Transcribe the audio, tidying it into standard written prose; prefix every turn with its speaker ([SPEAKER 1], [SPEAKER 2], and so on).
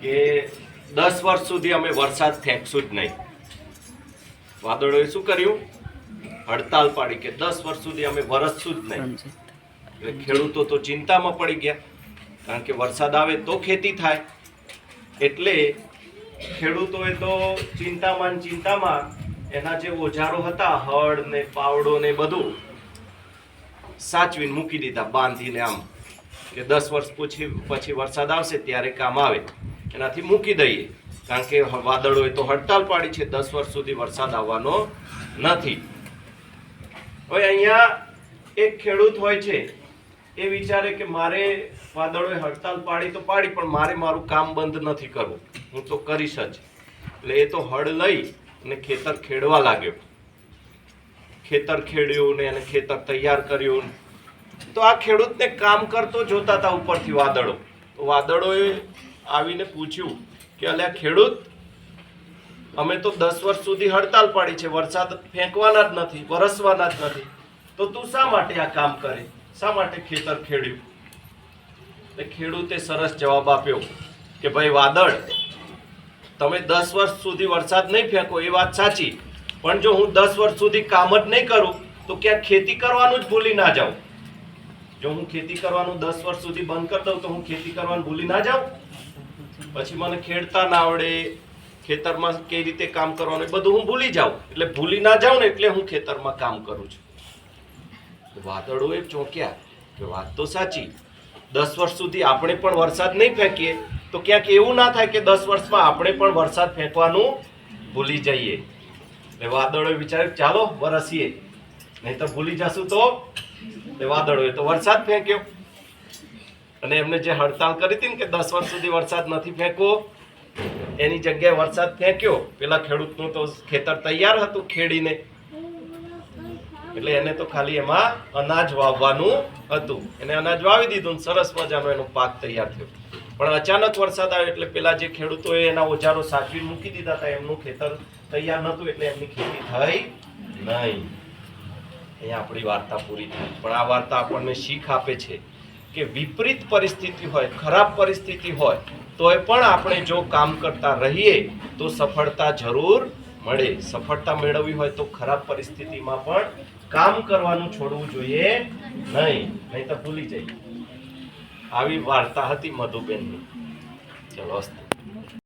[SPEAKER 1] કે 10 વર્ષ સુધી અમે વરસાદ ફેંકશું જ નહીં. વાદળોએ શું કર્યું? હડતાલ પાડી કે 10 વર્ષ સુધી અમે વરસશું જ નહીં. એટલે ખેડૂતો તો ચિંતામાં પડી ગયા, કારણ કે વરસાદ આવે તો ખેતી થાય. એટલે ખેડૂતોએ તો ચિંતામાં એના જે ઓજારો હતા, હળ ને પાવડો ને બધું સાચવીને મૂકી દીધા, બાંધીને આમ કે 10 વર્ષ પછી વરસાદ આવશે ત્યારે કામ આવે, એનાથી મૂકી દઈએ. કારણ કે વાદળોએ તો હડતાલ પાડી છે, 10 વર્ષ સુધી વરસાદ આવવાનો નથી. હવે અહીંયા એક ખેડૂત હોય છે, એ વિચારે કે મારે વાદળોએ હડતાલ પાડી તો પાડી, પણ મારે મારું કામ બંધ નથી કરવું, હું તો કરીશ જ. એટલે એ તો હળ લઈ અને ખેતર ખેડવા લાગ્યો. ખેતર ખેડ્યું ને એને ખેતર તૈયાર કર્યું. તો આ ખેડૂતને કામ કરતો જોતા હતા ઉપરથી વાદળો. તો વાદળોએ આવીને પૂછ્યું કે અલ્યા ખેડૂત, અમે તો 10 વર્ષ સુધી હડતાલ પાડી છે, વરસાદ ફેંકવાના જ નથી, વરસવાના જ નથી, તો તું શા માટે આ કામ કરે, શા માટે ખેતર ખેડ્યું? એટલે ખેડૂતે સરસ જવાબ આપ્યો કે ભાઈ વાદળ, તમે 10 વર્ષ સુધી વરસાદ નહીં ફેંકો એ વાત સાચી, પણ જો હું 10 વર્ષ સુધી કામ જ નહીં કરું તો ક્યાંક ખેતી કરવાનું જ ભૂલી ના જાઉં. જો હું ખેતી કરવાનું 10 વર્ષ સુધી બંધ કરી દઉં તો હું ખેતી કરવાનું ભૂલી ના જાઉં. પછી મને ખેડતા ના આવડે, ખેતરમાં કઈ રીતે કામ કરવાનું બધું હું ભૂલી જાઉં. એટલે ભૂલી ના જાઉં ને એટલે હું ખેતરમાં કામ કરું છું. વાદળોએ ચોંક્યા કે વાત તો સાચી, 10 વર્ષ સુધી આપણે પણ વરસાદ નહીં ફેંકીએ તો ક્યાંક એવું ના થાય કે 10 વર્ષમાં આપણે પણ વરસાદ ફેંકવાનું ભૂલી જઈએ. એટલે વાદળોએ વિચાર્યું ચાલો વરસીએ, નહીં તો ભૂલી જશું. તો વાદળોએ તો વરસાદ ફેંક્યો, અને એમને જે હડતાલ કરી હતી ને કે 10 વર્ષ સુધી વરસાદ નથી ફેંકવો, એની જગ્યાએ વરસાદ ફેંક્યો. પેલા ખેડૂતનું તો ખેતર તૈયાર હતું ખેડીને, એટલે એને તો ખાલી એમાં અનાજ વાવવાનું હતું. એને અનાજ વાવી દીધું, સરસ મજાનો એનો પાક તૈયાર થયો. પણ અચાનક વરસાદ આવ્યો એટલે પેલા જે ખેડૂતોએ એના ઓજારો સાચવી મૂકી દીધા હતા, એમનું ખેતર તૈયાર નહોતું, એટલે એમની ખેતી થઈ નહીં. અહીંયા આપણી વાર્તા પૂરી થઈ. પણ આ વાર્તા આપણને શીખ આપે છે કે વિપરીત પરિસ્થિતિ હોય, ખરાબ પરિસ્થિતિ હોય, તોય પણ આપણે જો કામ કરતા રહીએ તો સફળતા જરૂર મળે. સફળતા મેળવવી હોય તો ખરાબ પરિસ્થિતિમાં પણ કામ કરવાનું છોડવું જોઈએ નહીં તો ભૂલી જઈએ. આવી વાર્તા હતી મધુબેનની. ચલો.